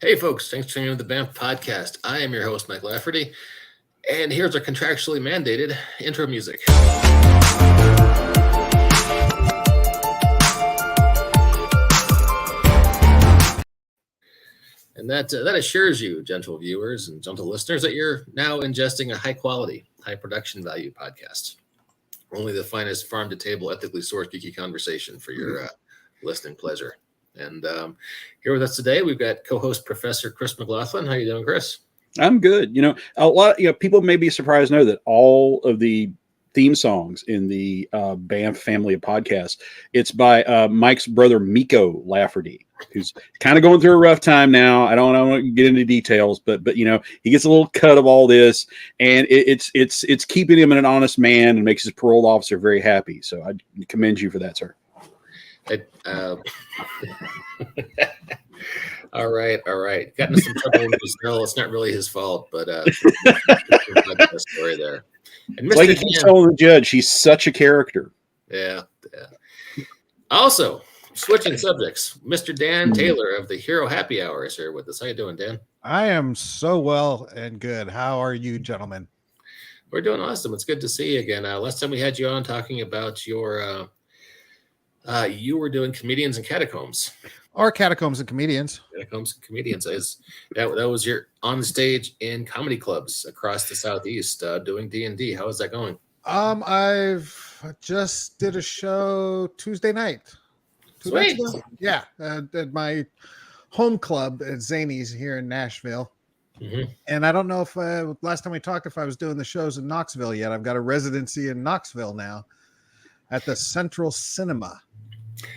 Hey, folks, thanks for tuning in to the BAMF podcast. I am your host, Mike Lafferty, and here's our contractually mandated intro music. And that assures you, gentle viewers and gentle listeners, that you're now ingesting a high quality, high production value podcast. Only the finest farm to table, ethically sourced geeky conversation for your listening pleasure. And here with us today, we've got co-host Professor Chris McLaughlin. How you doing, Chris? I'm good. A lot. People may be surprised to know that all of the theme songs in the BAMF family of podcasts, it's by Mike's brother Miko Lafferty, who's kind of going through a rough time now. I don't want to get into details, but he gets a little cut of all this, and it's keeping him an honest man and makes his parole officer very happy. So I commend you for that, sir. All right. Got into some trouble with Brazil. It's not really his fault, but story there. And Mr. Like he keeps telling the judge, he's such a character. Yeah. Also, switching subjects, Mr. Dan Taylor of the Hero Happy Hour is here with us. How you doing, Dan? I am so well and good. How are you, gentlemen? We're doing awesome. It's good to see you again. Last time we had you on talking about your you were doing comedians and catacombs. Or catacombs and comedians. Catacombs and comedians. That was your on stage in comedy clubs across the Southeast doing D&D. How is that going? I've just did a show Tuesday night. Sweet. Yeah, at my home club at Zany's here in Nashville. Mm-hmm. And I don't know if last time we talked if I was doing the shows in Knoxville yet. I've got a residency in Knoxville now at the Central Cinema.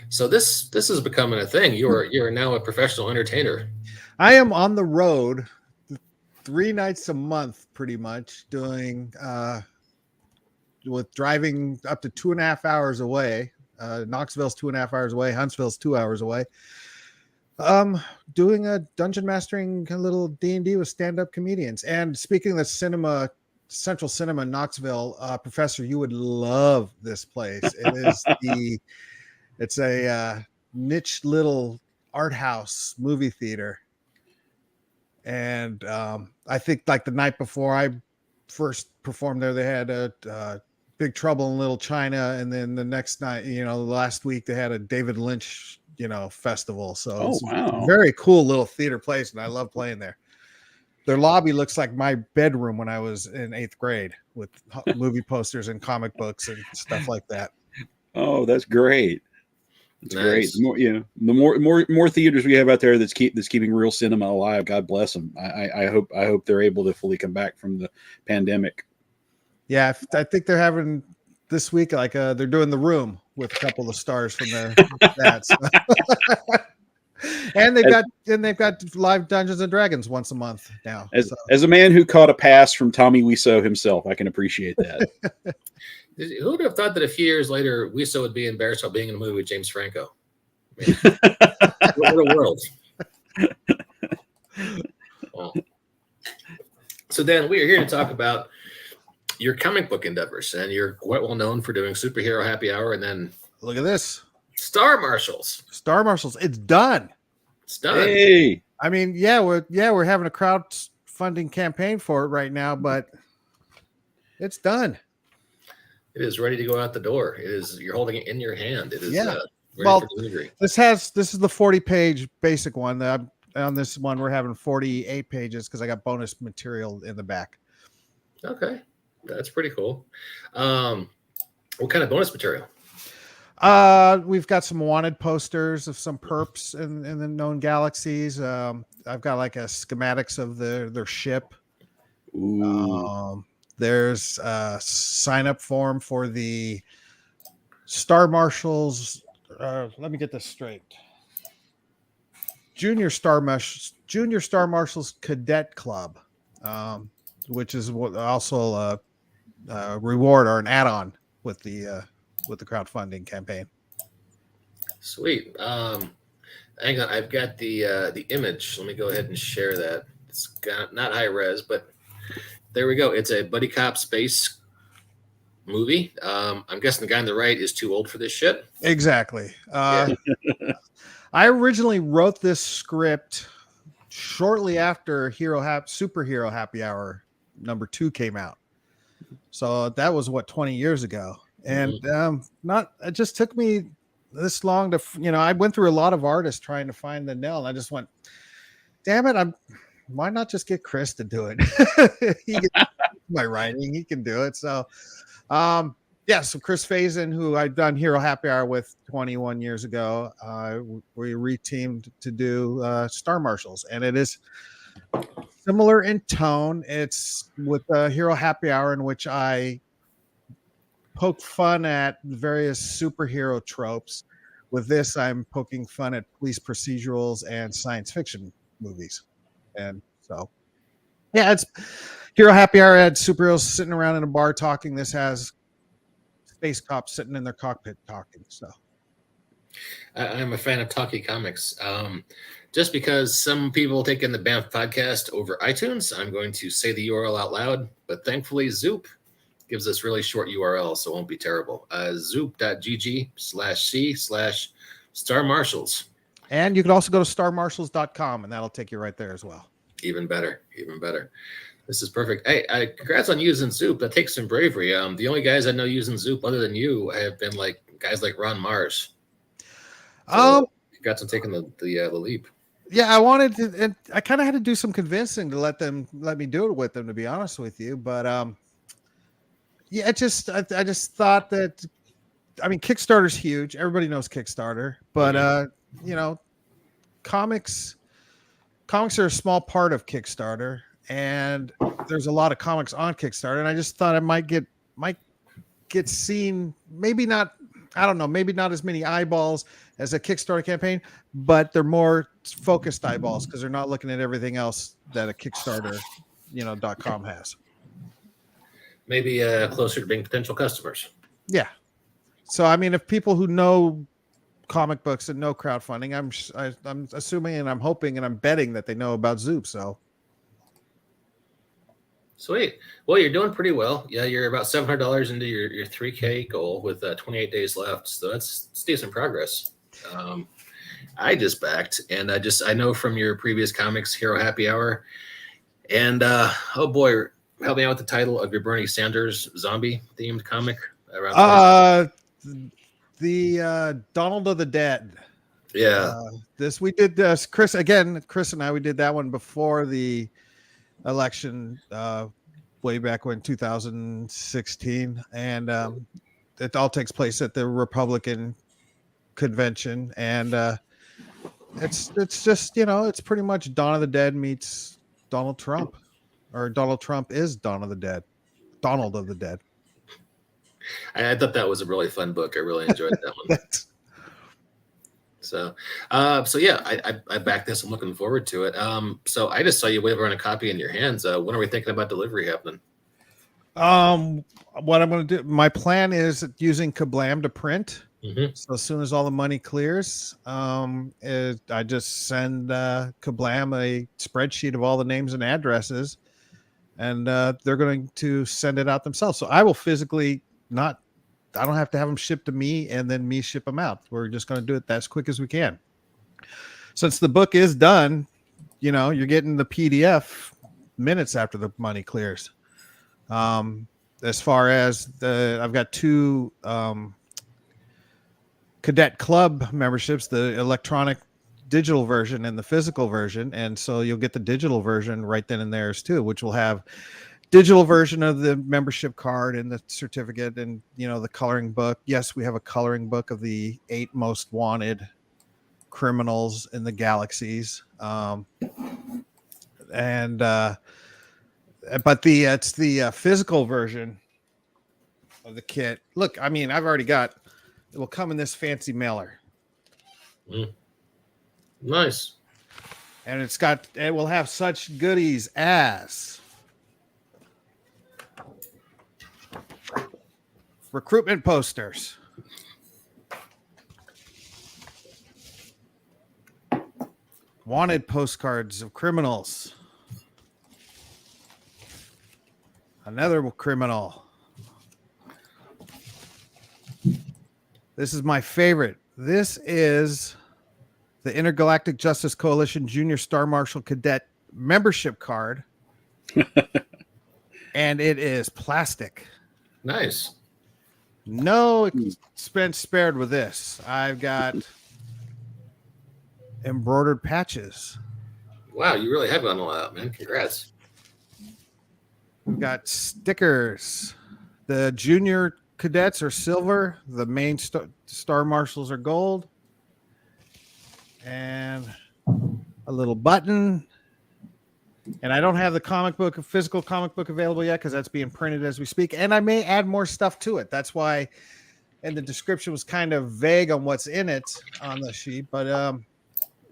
So this is becoming a thing. You're now a professional entertainer. I am on the road 3 nights a month, pretty much, doing with driving up to 2.5 hours away. Knoxville's 2.5 hours away. Huntsville's 2 hours away. Doing a dungeon mastering, a little D&D with stand-up comedians. And speaking of the cinema, Central Cinema in Knoxville, Professor, you would love this place. It's a niche little art house movie theater. And I think like the night before I first performed there, they had a Big Trouble in Little China. And then the next night, last week they had a David Lynch, festival. So it's a very cool little theater place. And I love playing there. Their lobby looks like my bedroom when I was in 8th grade with movie posters and comic books and stuff like that. Oh, that's great. It's nice. Great. The more theaters we have out there that's keeping real cinema alive. God bless them. I hope they're able to fully come back from the pandemic. Yeah, I think they're having this week they're doing The Room with a couple of stars from that. And they've got live Dungeons and Dragons once a month now. As a man who caught a pass from Tommy Wiseau himself, I can appreciate that. Who would have thought that a few years later, Wiseau would be embarrassed about being in a movie with James Franco? What a world. Well, so Dan, we are here to talk about your comic book endeavors, and you're quite well known for doing Superhero Happy Hour, and then look at this. Star Marshals. It's done. It's done. Hey. I mean, we're having a crowdfunding campaign for it right now, but it's done. It is ready to go out the door. It is. You're holding it in your hand. It is. Yeah. Ready for delivery. This is the 40-page basic one. On this one, we're having 48 pages because I got bonus material in the back. Okay, that's pretty cool. What kind of bonus material? We've got some wanted posters of some perps in the known galaxies. I've got like a schematics of their ship. Ooh. There's a sign up form for the Star Marshals. Let me get this straight. Junior Star Marshals Cadet Club, which is also a reward or an add-on with the crowdfunding campaign. Sweet. Hang on, I've got the image. Let me go ahead and share that. It's not high res, but there we go. It's a buddy cop space movie. I'm guessing the guy on the right is too old for this shit. Exactly. I originally wrote this script shortly after Superhero Happy Hour #2 came out. So that was 20 years ago. And it just took me this long to, I went through a lot of artists trying to find the nail, and I just went, damn it, why not just get Chris to do it? He can do my writing, he can do it. So so Chris Faison, who I'd done Hero Happy Hour with 21 years ago, we reteamed to do Star Marshals, and it is similar in tone. It's with Hero Happy Hour, in which I poke fun at various superhero tropes. With this, I'm poking fun at police procedurals and science fiction movies. And so, yeah, it's Hero Happy Hour had superheroes sitting around in a bar talking. This has space cops sitting in their cockpit talking. So I'm a fan of talkie comics. Just because some people take in the BAMF podcast over iTunes, I'm going to say the URL out loud, but thankfully Zoop gives us really short URL, so it won't be terrible. Zoop.gg/c/Star Marshals. And you can also go to starmarshals.com, and that'll take you right there as well. Even better. This is perfect. Hey, congrats on using Zoop. That takes some bravery. The only guys I know using Zoop other than you have been like guys like Ron Mars. So congrats on taking the leap. Yeah, I wanted to, and I kind of had to do some convincing to let me do it with them, to be honest with you. But yeah, I just thought that, I mean, Kickstarter's huge. Everybody knows Kickstarter, but comics are a small part of Kickstarter, and there's a lot of comics on Kickstarter, and I just thought it might get seen, maybe not, I don't know, maybe not as many eyeballs as a Kickstarter campaign, but they're more focused eyeballs because they're not looking at everything else that a Kickstarter, .com has. Maybe closer to being potential customers. Yeah. So, I mean, if people who know comic books and know crowdfunding, I'm assuming and I'm hoping and I'm betting that they know about Zoop. So sweet. Well, you're doing pretty well. Yeah, you're about $700 into your 3K goal with 28 days left. So it's decent progress. I just backed, and I know from your previous comics, Hero Happy Hour, and oh boy, help me out with the title of your Bernie Sanders zombie themed comic. The Donald of the Dead. Yeah. We did this, Chris and I, we did that one before the election, way back when 2016, and it all takes place at the Republican convention, and it's just, it's pretty much Dawn of the Dead meets Donald Trump, or Donald Trump is Dawn of the Dead, Donald of the Dead. I thought that was a really fun book. I really enjoyed that one. So yeah, I backed this. I'm looking forward to it. So I just saw you wave around a copy in your hands. When are we thinking about delivery happening? What I'm going to do, my plan is using Kablam to print. Mm-hmm. So as soon as all the money clears, I just send Kablam a spreadsheet of all the names and addresses, and they're going to send it out themselves. So I will physically I don't have to have them shipped to me and then me ship them out. We're just going to do it as quick as we can. Since the book is done, you're getting the PDF minutes after the money clears. As far as I've got 2 Cadet Club memberships, the electronic digital version and the physical version. And so you'll get the digital version right then and there too, which will have digital version of the membership card and the certificate and, the coloring book. Yes, we have a coloring book of the 8 most wanted criminals in the galaxies. But it's the physical version of the kit. Look, I mean, I've already got, it will come in this fancy mailer. Nice. And it will have such goodies as recruitment posters, wanted postcards of criminals, another criminal. This is my favorite. This is the Intergalactic Justice Coalition Junior Star Marshal Cadet membership card. And it is plastic. Nice. No expense spared with this. I've got embroidered patches. Wow, you really have gone all out, man. Congrats. We've got stickers. The junior cadets are silver. The main Star Marshals are gold. And a little button. And I don't have the physical comic book available yet because that's being printed as we speak. And I may add more stuff to it. That's why, and the description was kind of vague on what's in it on the sheet. But,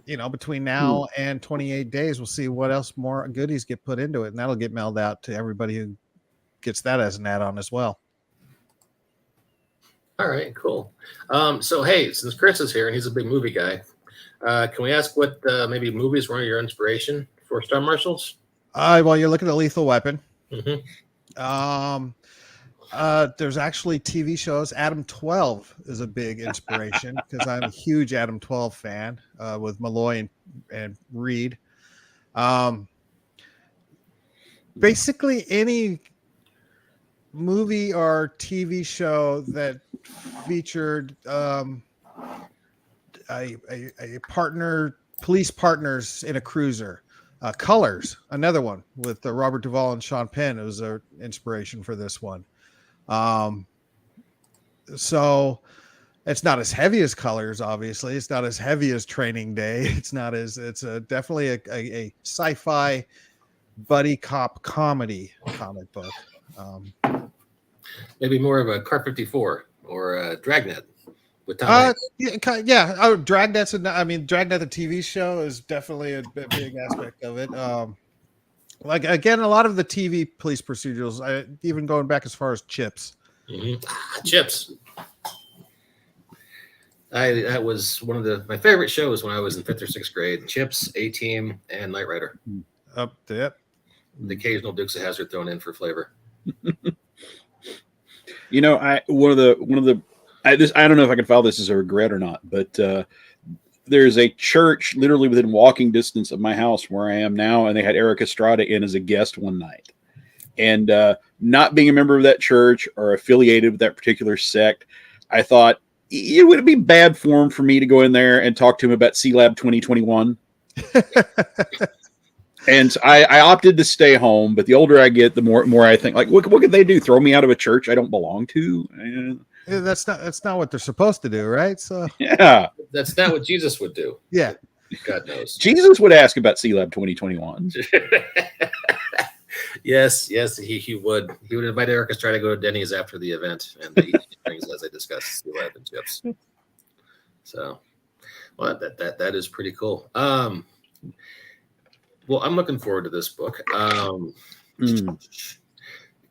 between now and 28 days, we'll see what else more goodies get put into it. And that'll get mailed out to everybody who gets that as an add-on as well. All right, cool. So, hey, since Chris is here and he's a big movie guy, can we ask what maybe movies were your inspiration for Star Marshals? Well, you're looking at Lethal Weapon. Mm-hmm. There's actually TV shows. Adam 12 is a big inspiration because I'm a huge Adam 12 fan with Malloy and Reed. Basically, any movie or TV show that featured a police partners in a cruiser. Colors, another one with Robert Duvall and Sean Penn. It was an inspiration for this one. So it's not as heavy as Colors, obviously. It's not as heavy as Training Day. It's definitely a sci-fi buddy cop comedy comic book. Maybe more of a Car 54 or Dragnet with Tom Hanks. Yeah. Oh, Dragnet's Dragnet, the TV show, is definitely a big aspect of it. Again, a lot of the TV police procedurals, even going back as far as Chips. Mm-hmm. Chips. That was one of my favorite shows when I was in 5th or 6th grade. Chips, A-Team, and Knight Rider. Yep. The occasional Dukes of Hazzard thrown in for flavor. I don't know if I can file this as a regret or not, but there's a church literally within walking distance of my house where I am now, and they had Eric Estrada in as a guest one night. And not being a member of that church or affiliated with that particular sect, I thought it would be bad form for me to go in there and talk to him about C-Lab 2021. And so I opted to stay home, but the older I get, the more I think, like, what could they do? Throw me out of a church I don't belong to? Yeah, that's not what they're supposed to do, right? So yeah, that's not what Jesus would do. Yeah, God knows. Jesus would ask about C-Lab 2021. Yes, he would. He would invite Eric to try to go to Denny's after the event and they eat things as they discuss C-Lab and chips. So, well, that is pretty cool. Well, I'm looking forward to this book.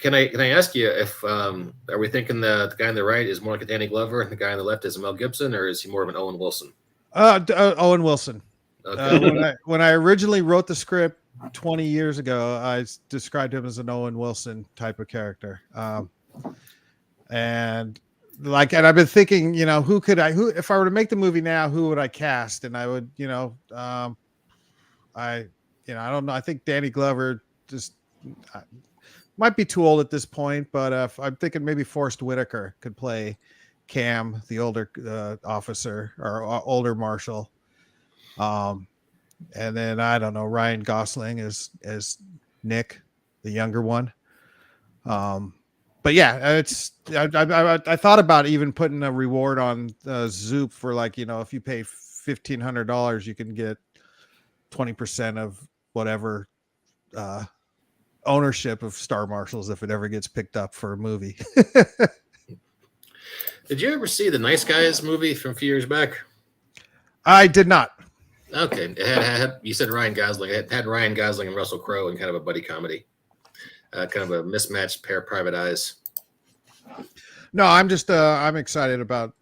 Can I ask you if are we thinking the guy on the right is more like a Danny Glover and the guy on the left is a Mel Gibson, or is he more of an Owen Wilson? Owen Wilson. Okay. When I originally wrote the script 20 years ago, I described him as an Owen Wilson type of character. And I've been thinking, who if I were to make the movie now, who would I cast? And I would, I don't know. I think Danny Glover just might be too old at this point, but I'm thinking maybe Forrest Whitaker could play Cam, the older officer or older marshal. And then I don't know, Ryan Gosling as Nick, the younger one. But yeah, I thought about even putting a reward on Zoop for if you pay $1,500, you can get 20% of whatever ownership of Star Marshals if it ever gets picked up for a movie. Did you ever see the Nice Guys movie from a few years back? I did not. Okay, it had you said Ryan Gosling. It had Ryan Gosling and Russell Crowe in kind of a buddy comedy, kind of a mismatched pair of private eyes. No, I'm just I'm excited about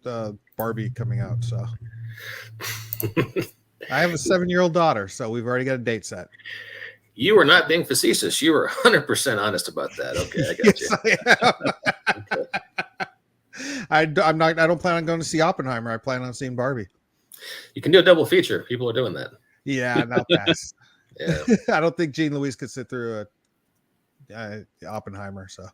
Barbie coming out. So I have a 7-year-old daughter, so we've already got a date set. You were not being facetious. You were 100% honest about that. Okay, I got you. I am. Okay. I don't plan on going to see Oppenheimer. I plan on seeing Barbie. You can do a double feature. People are doing that. Yeah, not fast. Yeah. I don't think Jean Louise could sit through a Oppenheimer. So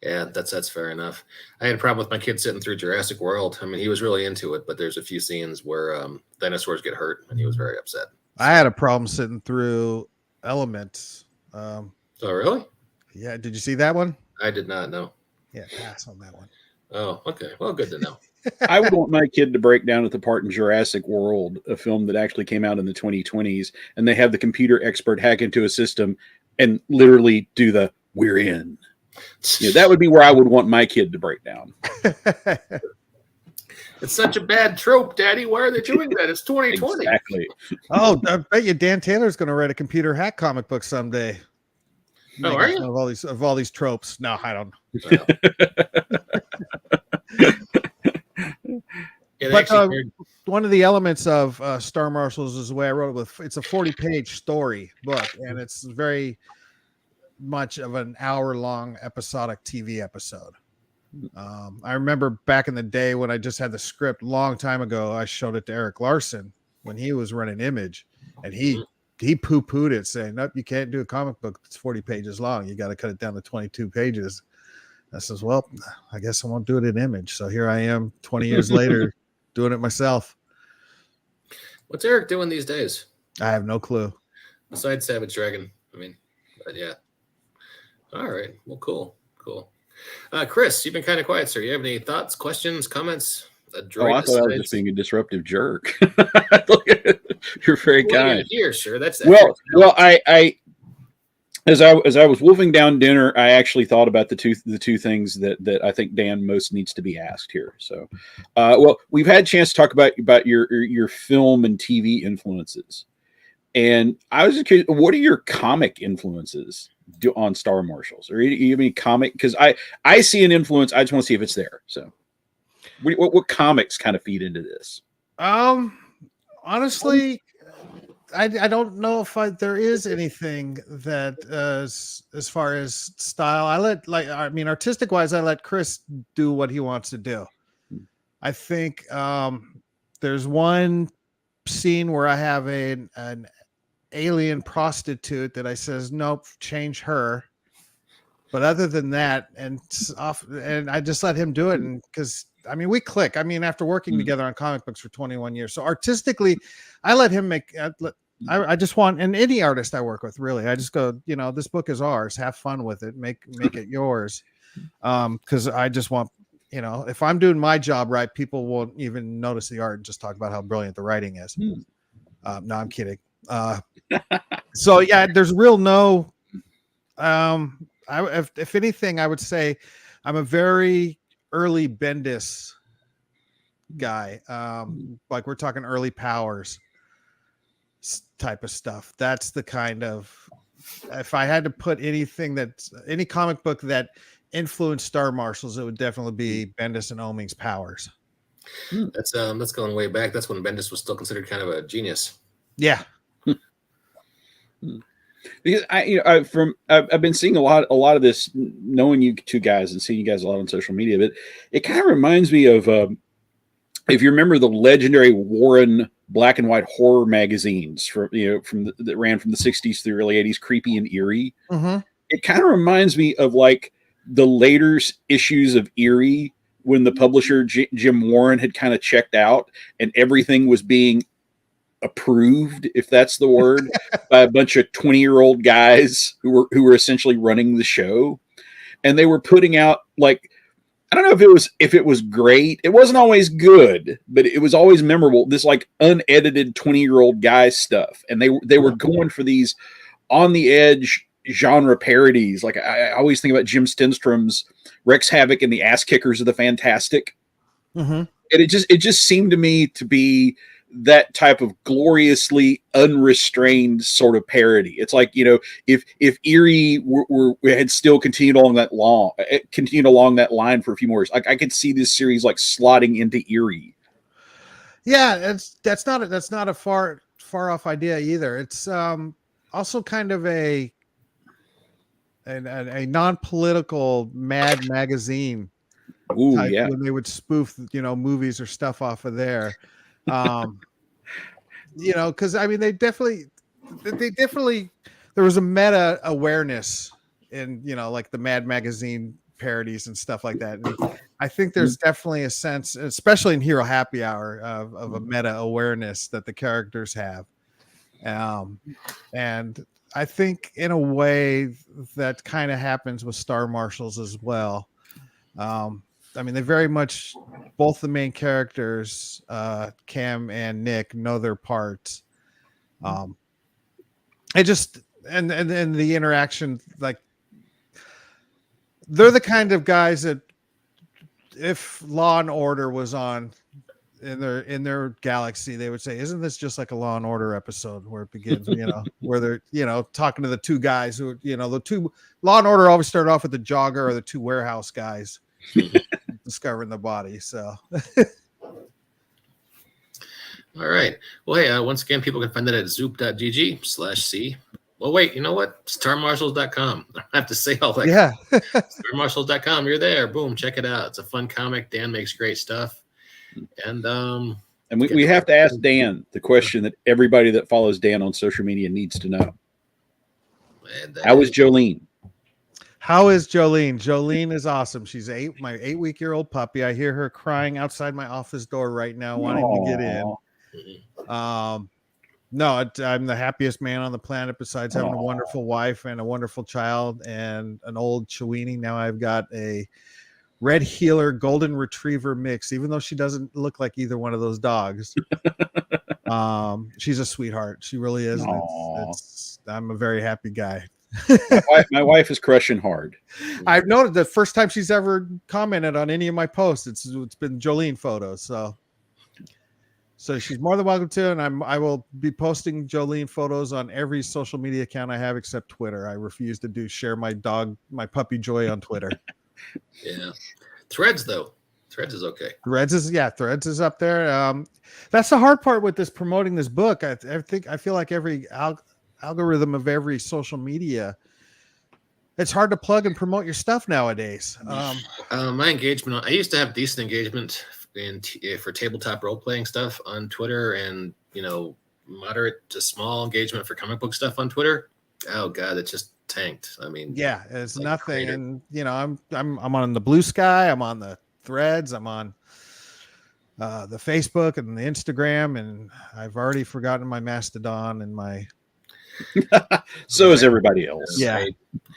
Yeah, that's fair enough. I had a problem with my kid sitting through Jurassic World. I mean, he was really into it, but there's a few scenes where dinosaurs get hurt, and he was very upset. I had a problem sitting through Elements. Oh, really? Yeah, did you see that one? I did not know. Yeah, pass on that one. Oh, okay. Well, good to know. I would want my kid to break down at the part in Jurassic World, a film that actually came out in the 2020s, and they have the computer expert hack into a system and literally do the "we're in." Yeah, that would be where I would want my kid to break down. It's such a bad trope, Daddy. Why are they doing that? It's 2020. Exactly. Oh, I bet you Dan Taylor's going to write a computer hack comic book someday. Oh, are you? Of all these tropes. No, I don't. Well. Yeah, But one of the elements of Star Marshals is the way I wrote it. It's a 40-page story book, and it's very much of an hour-long episodic TV episode. I remember back in the day when I just had the script, long time ago, I showed it to Eric Larson when he was running Image, and he poo-pooed it, saying, "Nope, you can't do a comic book that's 40 pages long. You got to cut it down to 22 pages." I says, "Well, I guess I won't do it in Image." So here I am 20 years later doing it myself. What's Eric doing these days? I have no clue. Besides Savage Dragon. I mean, but yeah. All right. Well, cool. Chris, you've been kind of quiet, sir. You have any thoughts, questions, comments? I thought I was just being a disruptive jerk. You're very kind. Here, sir. That's well. I as I was wolfing down dinner, I actually thought about the two things that I think Dan most needs to be asked here. So, well, we've had a chance to talk about your film and TV influences, and I was just curious, what are your comic influences on Star Marshals, or you have any comic? Because I see an influence, I just want to see if it's there. So, what comics kind of feed into this? Honestly, I don't know if there is anything that as far as style. Artistic wise, I let Chris do what he wants to do. I think there's one scene where I have an alien prostitute that I says, nope, change her. But other than that, and I just let him do it, and because we click. After working together on comic books for 21 years, so artistically, I let him make. I just want, and any artist I work with, really, I just go, this book is ours. Have fun with it. Make it yours. Because I just want, if I'm doing my job right, people won't even notice the art and just talk about how brilliant the writing is. No, I'm kidding. So yeah, there's real no. If anything, I would say I'm a very early Bendis guy. Like we're talking early Powers type of stuff. That's the kind of, if I had to put any comic book that influenced Star Marshals, it would definitely be Bendis and Oeming's Powers. That's going way back. That's when Bendis was still considered kind of a genius. Yeah. Because I've been seeing a lot of this, knowing you two guys and seeing you guys a lot on social media, but it kind of reminds me of if you remember the legendary Warren black and white horror magazines that ran from the 60s through the early 80s, Creepy and Eerie. Mm-hmm. It kind of reminds me of like the later issues of Eerie when the publisher Jim Warren had kind of checked out and everything was being approved, if that's the word, by a bunch of 20-year-old guys who were essentially running the show, and they were putting out, like, I don't know if it was great. It wasn't always good, but it was always memorable. This like unedited 20-year-old guys stuff, and they were going for these on the edge genre parodies. Like I always think about Jim Stenstrom's Rex Havoc and the Ass Kickers of the Fantastic, and it just seemed to me to be that type of gloriously unrestrained sort of parody. It's like, if Eerie had still continued along that line for a few more years, like I could see this series like slotting into Eerie. Yeah, that's not a far off idea either. It's also kind of a non-political Mad magazine. Ooh, yeah. When they would spoof, movies or stuff off of there. You know, because I mean, they definitely, there was a meta awareness in, you know, like the Mad Magazine parodies and stuff like that. And I think there's definitely a sense, especially in Hero Happy Hour, of a meta awareness that the characters have. And I think in a way that kind of happens with Star Marshals as well. I mean, they very much, both the main characters, Cam and Nick, know their parts. I just, and the interaction, like, they're the kind of guys that if Law and Order was on in their galaxy, they would say, isn't this just like a Law and Order episode where it begins, you know, where they're, you know, talking to the two guys who, you know, the two Law and Order always start off with the jogger or the two warehouse guys discovering the body. So all right. Well, hey, once again, people can find that at zoop.gg/c. Well, wait, you know what? StarMarshals.com. I have to say all that. yeah. StarMarshals.com. You're there. Boom. Check it out. It's a fun comic. Dan makes great stuff. And we have to ask Dan the question that everybody that follows Dan on social media needs to know. How is Jolene? How is Jolene? Jolene is awesome. She's my 8-week-old puppy. I hear her crying outside my office door right now, wanting to get in. No, I'm the happiest man on the planet besides having a wonderful wife and a wonderful child and an old Chiweenie. Now I've got a red heeler golden retriever mix, even though she doesn't look like either one of those dogs. She's a sweetheart. She really is. I'm a very happy guy. My wife is crushing hard. I've noted the first time she's ever commented on any of my posts, it's been Jolene photos. So she's more than welcome to, and I will be posting Jolene photos on every social media account I have except Twitter. I refuse to share my puppy Joy on Twitter. Yeah. Threads though. Threads is okay. Threads is up there. That's the hard part with promoting this book. I feel like every algorithm of every social media, it's hard to plug and promote your stuff nowadays. My engagement, I used to have decent engagement for tabletop role-playing stuff on Twitter, and, you know, moderate to small engagement for comic book stuff on Twitter. Oh God, it just tanked. I mean, yeah, it's like nothing. Crater. And you know, I'm on the Blue Sky, I'm on the Threads, I'm on the Facebook and the Instagram, and I've already forgotten my Mastodon and my so is everybody else. Yeah.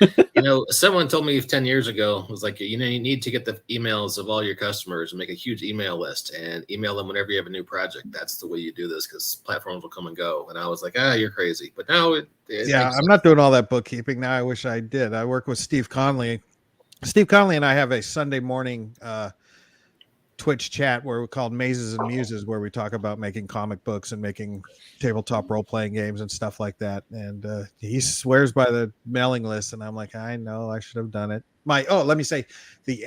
You know, someone told me 10 years ago, was like, you know, you need to get the emails of all your customers and make a huge email list and email them whenever you have a new project. That's the way you do this, because platforms will come and go. And I was like, you're crazy. But now I'm not doing all that bookkeeping now. I wish I did. I work with Steve Conley. Steve Conley and I have a Sunday morning Twitch chat where we called Mazes and Muses, where we talk about making comic books and making tabletop role-playing games and stuff like that. And he swears by the mailing list, and I'm like, I know I should have done it. Let me say, the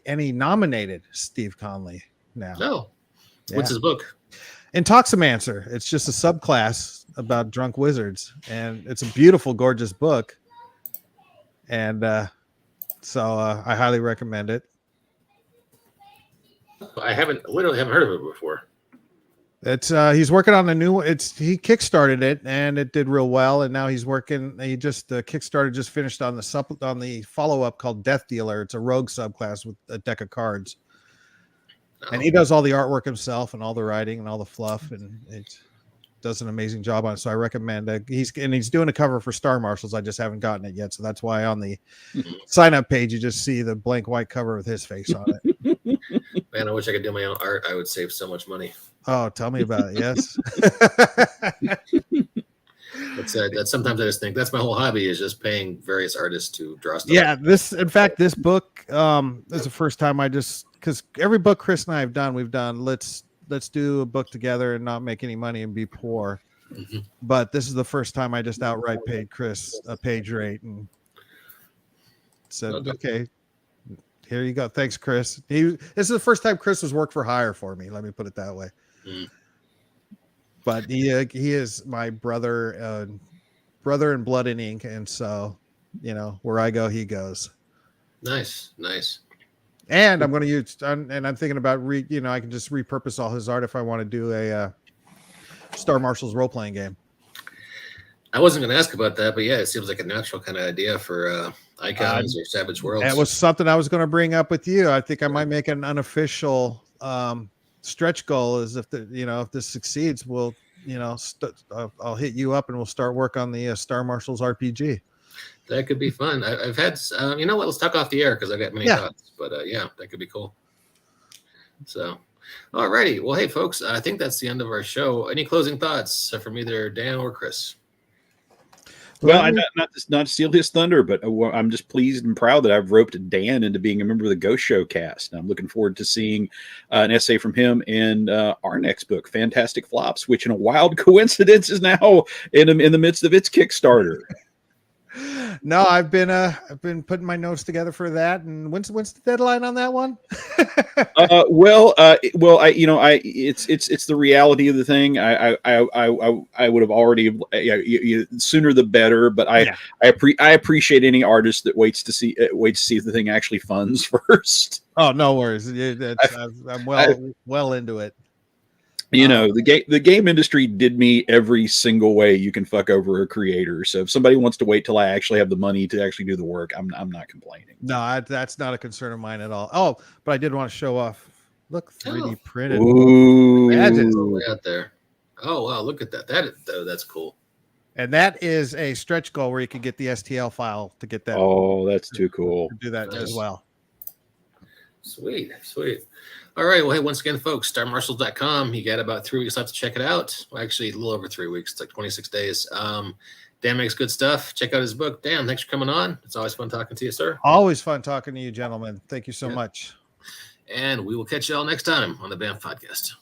Emmy nominated Steve Conley now. Oh, what's his book? Intoximancer. It's just a subclass about drunk wizards, and it's a beautiful, gorgeous book. And so I highly recommend it. I literally haven't heard of it before. It's he's working on a new. He kickstarted it and it did real well, and now he's working. He just Kickstarter just finished on the follow up called Death Dealer. It's a rogue subclass with a deck of cards, and he does all the artwork himself and all the writing and all the fluff, and it does an amazing job on it. So I recommend it. He's doing a cover for Star Marshals. I just haven't gotten it yet, so that's why on the sign up page you just see the blank white cover with his face on it. Man, I wish I could do my own art. I would save so much money. Oh, tell me about it. Yes. That's sometimes I just think that's my whole hobby, is just paying various artists to draw stuff. Yeah, this book is the first time because every book Chris and I have done, we've done let's do a book together and not make any money and be poor. Mm-hmm. But this is the first time I just outright paid Chris a page rate and said, okay, here you go. Thanks, Chris. This is the first time Chris was work for hire for me. Let me put it that way. Mm. But he is my brother in blood and ink, and so, you know, where I go, he goes. Nice. And I'm going to use, and I'm thinking about I can just repurpose all his art if I want to do a Star Marshals role playing game. I wasn't going to ask about that, but yeah, it seems like a natural kind of idea for Icons or Savage Worlds. That was something I was going to bring up with you. I think I might make an unofficial stretch goal. Is if if this succeeds, we'll I'll hit you up and we'll start work on the Star Marshals RPG. That could be fun. I've had, you know what? Let's talk off the air because I've got many thoughts. But yeah, that could be cool. So, all righty. Well, hey, folks, I think that's the end of our show. Any closing thoughts from either Dan or Chris? Well, not to steal his thunder, but I'm just pleased and proud that I've roped Dan into being a member of the Ghost Show cast. And I'm looking forward to seeing an essay from him in our next book, Fantastic Flops, which in a wild coincidence is now in the midst of its Kickstarter. No, I've been putting my notes together for that. And when's the deadline on that one? It's the reality of the thing. I would have already sooner the better. But I appreciate any artist that waits to see if the thing actually funds first. Oh, no worries. I'm well into it. The game industry did me every single way you can fuck over a creator. So if somebody wants to wait till I actually have the money to actually do the work, I'm not complaining. No, that's not a concern of mine at all. Oh, but I did want to show off. Look, 3D printed. Ooh. Way out there. Oh wow, look at that. That's cool. And that is a stretch goal where you can get the STL file to get that. Oh, that's too cool. Do that as well. Sweet. All right. Well, hey, once again, folks, starmarshals.com. You got about 3 weeks left to check it out. Well, actually, a little over 3 weeks. It's like 26 days. Dan makes good stuff. Check out his book. Dan, thanks for coming on. It's always fun talking to you, sir. Always fun talking to you, gentlemen. Thank you so much. And we will catch you all next time on the BAMF podcast.